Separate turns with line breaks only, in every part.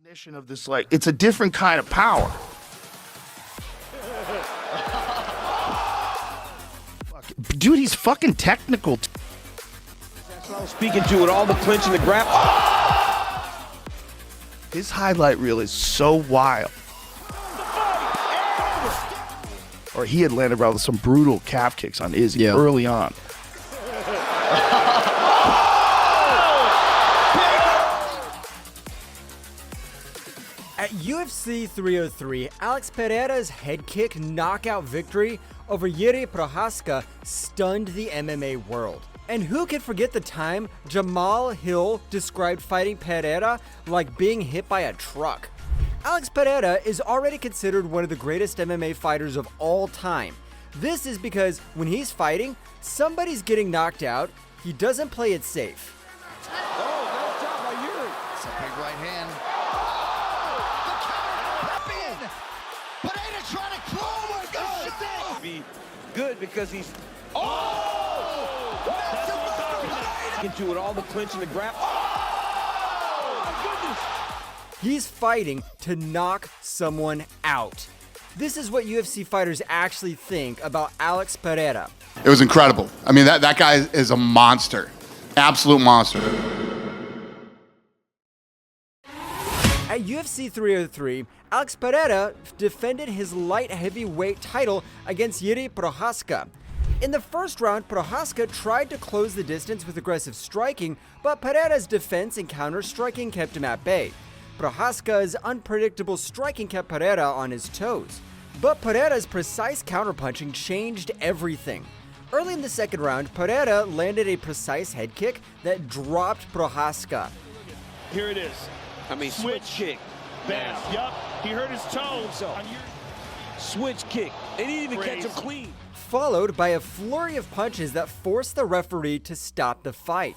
Definition of this, like, it's a different kind of power. Dude, he's fucking technical.
That's what I was speaking to with all the clinch and the grab.
His highlight reel is so wild. Or he had landed around with some brutal calf kicks on Izzy early on.
At UFC 303, Alex Pereira's head kick knockout victory over Jiri Prochazka stunned the MMA world. And who can forget the time Jamahal Hill described fighting Pereira like being hit by a truck? Alex Pereira is already considered one of the greatest MMA fighters of all time. This is because when he's fighting, somebody's getting knocked out, he doesn't play it safe.
Oh, nice job by Jiri. It's a big right hand. Pereira trying to claw with the
Be good because he's into it all the clinch and the grab. Oh my goodness!
He's fighting to knock someone out. This is what UFC fighters actually think about Alex Pereira.
It was incredible. I mean, that guy is a monster, absolute monster.
At UFC 303, Alex Pereira defended his light heavyweight title against Jiri Prochazka. In the first round, Prochazka tried to close the distance with aggressive striking, but Pereira's defense and counter-striking kept him at bay. Prochazka's unpredictable striking kept Pereira on his toes. But Pereira's precise counterpunching changed everything. Early in the second round, Pereira landed a precise head kick that dropped Prochazka.
Here it is.
I mean, switch kick.
Bam. Yup. He hurt his toe.
Switch kick. They didn't even catch him clean.
Followed by a flurry of punches that forced the referee to stop the fight.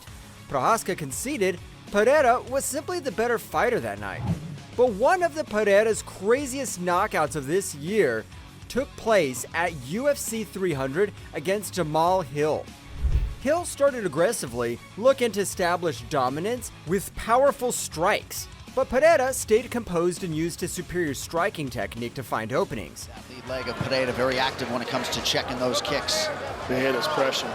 Prochazka conceded. Pereira was simply the better fighter that night. But one of Pereira's craziest knockouts of this year took place at UFC 300 against Jamahal Hill. Hill started aggressively, looking to establish dominance with powerful strikes. But Pereira stayed composed and used his superior striking technique to find openings.
That lead leg of Pereira very active when it comes to checking those kicks.
The head is pressure.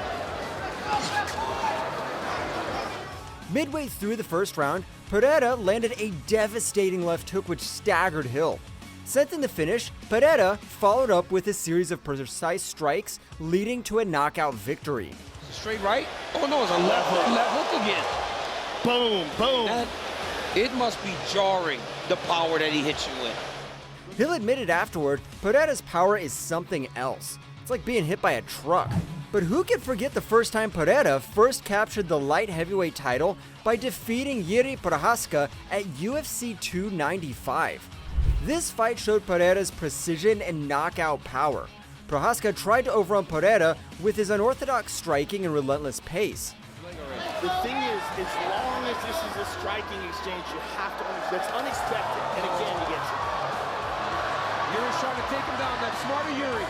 Midway through the first round, Pereira landed a devastating left hook which staggered Hill. Sensing the finish, Pereira followed up with a series of precise strikes, leading to a knockout victory.
Straight right? Oh no, it's a left hook again.
Boom, boom.
It must be jarring, the power that he hits you with.
Hill admitted afterward, Pereira's power is something else. It's like being hit by a truck. But who can forget the first time Pereira first captured the light heavyweight title by defeating Jiri Prochazka at UFC 295. This fight showed Pereira's precision and knockout power. Prochazka tried to overrun Pereira with his unorthodox striking and relentless pace.
The thing is, as long as this is a striking exchange, you have to understand that's unexpected. And again, he gets it.
Jiri's trying to take him down. That smarter Jiri.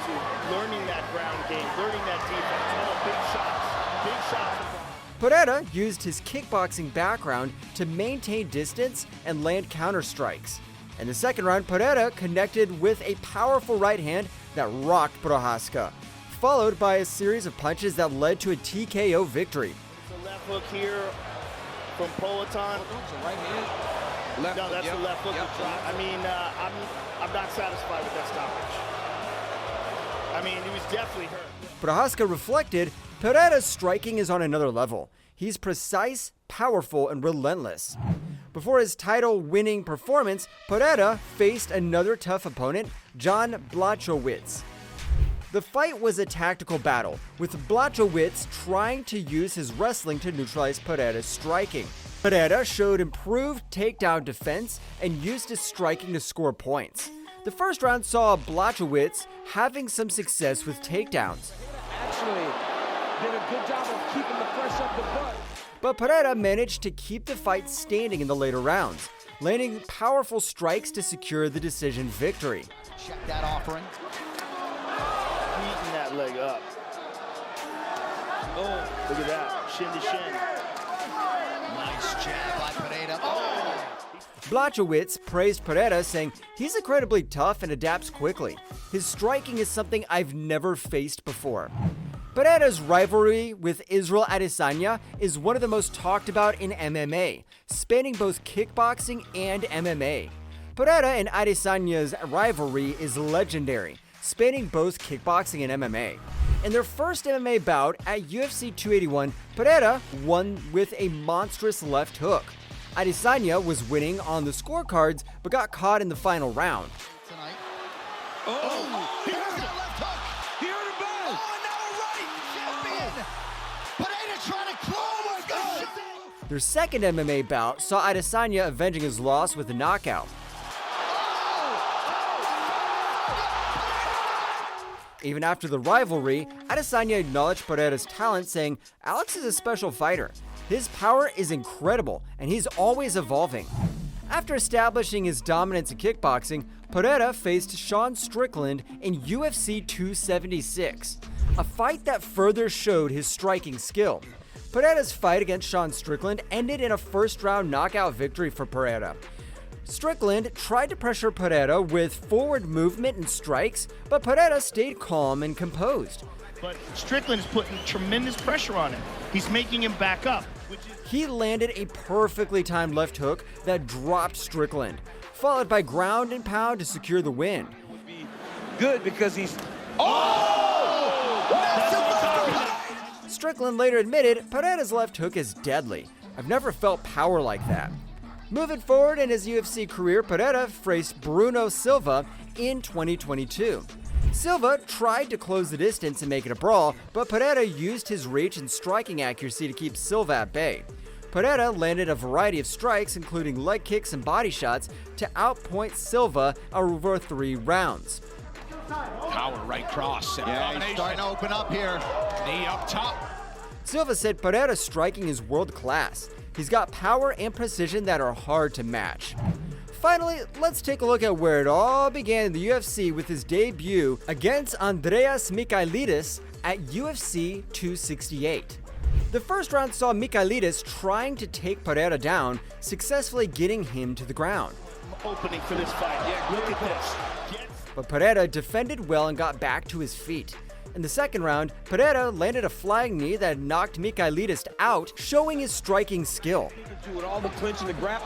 Learning that ground game, learning that defense. Oh, big shots.
Pereira used his kickboxing background to maintain distance and land counter strikes. In the second round, Pereira connected with a powerful right hand that rocked Prochazka, followed by a series of punches that led to a TKO victory.
The left hook here from Politan.
Right hand. Left
No, that's
hook,
the left hook.
yep.
I mean, I'm not satisfied with that stoppage. I mean, he was definitely hurt.
Prochazka reflected, Pereira's striking is on another level. He's precise, powerful, and relentless. Before his title-winning performance, Pereira faced another tough opponent, Blachowicz. The fight was a tactical battle, with Blachowicz trying to use his wrestling to neutralize Pereira's striking. Pereira showed improved takedown defense and used his striking to score points. The first round saw Blachowicz having some success with takedowns.
Actually did a good job of keeping the pressure up the butt.
But Pereira managed to keep the fight standing in the later rounds, landing powerful strikes to secure the decision victory.
Check that offering.
Beating that leg up. Oh, look at that. Shin to shin.
Nice jab by Pereira. Oh!
Blachowicz praised Pereira, saying he's incredibly tough and adapts quickly. His striking is something I've never faced before. Pereira's rivalry with Israel Adesanya is one of the most talked about in MMA, spanning both kickboxing and MMA. Pereira and Adesanya's rivalry is legendary, spanning both kickboxing and MMA. In their first MMA bout at UFC 281, Pereira won with a monstrous left hook. Adesanya was winning on the scorecards, but got caught in the final round.
Tonight.
Oh,
Here's that left hook.
here it goes.
Oh, now right champion. Pereira trying to close the show.
Their second MMA bout saw Adesanya avenging his loss with a knockout. Even after the rivalry, Adesanya acknowledged Pereira's talent, saying, "Alex is a special fighter. His power is incredible, and he's always evolving." After establishing his dominance in kickboxing, Pereira faced Sean Strickland in UFC 276, a fight that further showed his striking skill. Pereira's fight against Sean Strickland ended in a first-round knockout victory for Pereira. Strickland tried to pressure Pereira with forward movement and strikes, but Pereira stayed calm and composed.
But Strickland is putting tremendous pressure on him. He's making him back up, which is
He landed a perfectly timed left hook that dropped Strickland, followed by ground and pound to secure the win.
Good because he's.
Strickland later admitted Pereira's left hook is deadly. I've never felt power like that. Moving forward in his UFC career, Pereira faced Bruno Silva in 2022. Silva tried to close the distance and make it a brawl, but Pereira used his reach and striking accuracy to keep Silva at bay. Pereira landed a variety of strikes, including leg kicks and body shots, to outpoint Silva over 3 rounds.
Power right cross.
Yeah, he's starting to open up here.
Knee up top.
Silva said Pereira's striking is world class. He's got power and precision that are hard to match. Finally, let's take a look at where it all began in the UFC with his debut against Andreas Michailidis at UFC 268. The first round saw Michailidis trying to take Pereira down, successfully getting him to the ground.
opening for this fight. Yeah, look at this.
But Pereira defended well and got back to his feet. In the second round, Pereira landed a flying knee that knocked Michailidis out, showing his striking skill.
With all the clinch and the grab.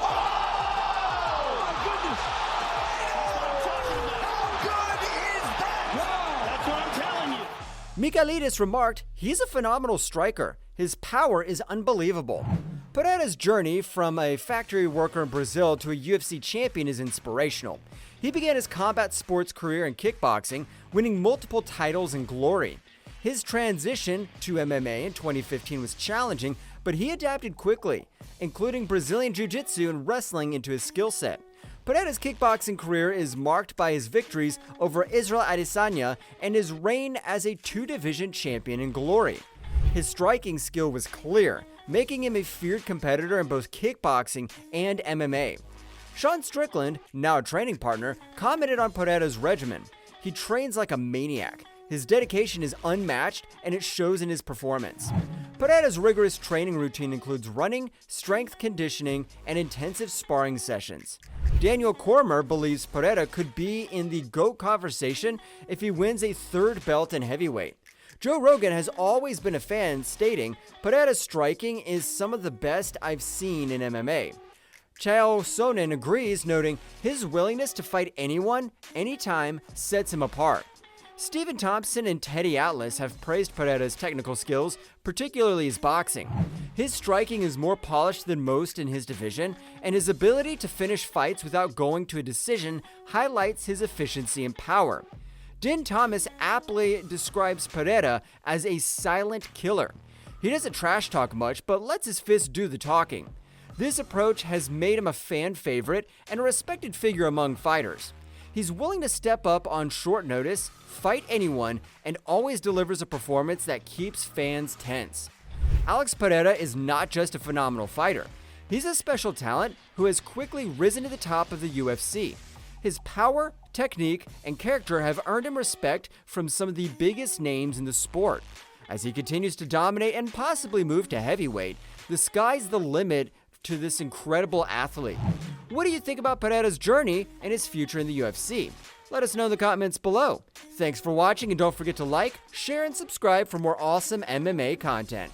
Michailidis remarked, "He's a phenomenal striker. His power is unbelievable." Pereira's journey from a factory worker in Brazil to a UFC champion is inspirational. He began his combat sports career in kickboxing, winning multiple titles and glory. His transition to MMA in 2015 was challenging, but he adapted quickly, including Brazilian Jiu-Jitsu and wrestling into his skill set. Pereira's kickboxing career is marked by his victories over Israel Adesanya and his reign as a two-division champion in glory. His striking skill was clear, making him a feared competitor in both kickboxing and MMA. Sean Strickland, now a training partner, commented on Pereira's regimen. He trains like a maniac. His dedication is unmatched, and it shows in his performance. Pereira's rigorous training routine includes running, strength conditioning, and intensive sparring sessions. Daniel Cormier believes Pereira could be in the GOAT conversation if he wins a third belt in heavyweight. Joe Rogan has always been a fan, stating, "Pereira's striking is some of the best I've seen in MMA." Chael Sonnen agrees, noting his willingness to fight anyone, anytime, sets him apart. Stephen Thompson and Teddy Atlas have praised Pereira's technical skills, particularly his boxing. His striking is more polished than most in his division, and his ability to finish fights without going to a decision highlights his efficiency and power. Din Thomas aptly describes Pereira as a silent killer. He doesn't trash talk much, but lets his fists do the talking. This approach has made him a fan favorite and a respected figure among fighters. He's willing to step up on short notice, fight anyone, and always delivers a performance that keeps fans tense. Alex Pereira is not just a phenomenal fighter. He's a special talent who has quickly risen to the top of the UFC. His power, technique, and character have earned him respect from some of the biggest names in the sport. As he continues to dominate and possibly move to heavyweight, the sky's the limit to this incredible athlete. What do you think about Pereira's journey and his future in the UFC? Let us know in the comments below. Thanks for watching, and don't forget to like, share, and subscribe for more awesome MMA content.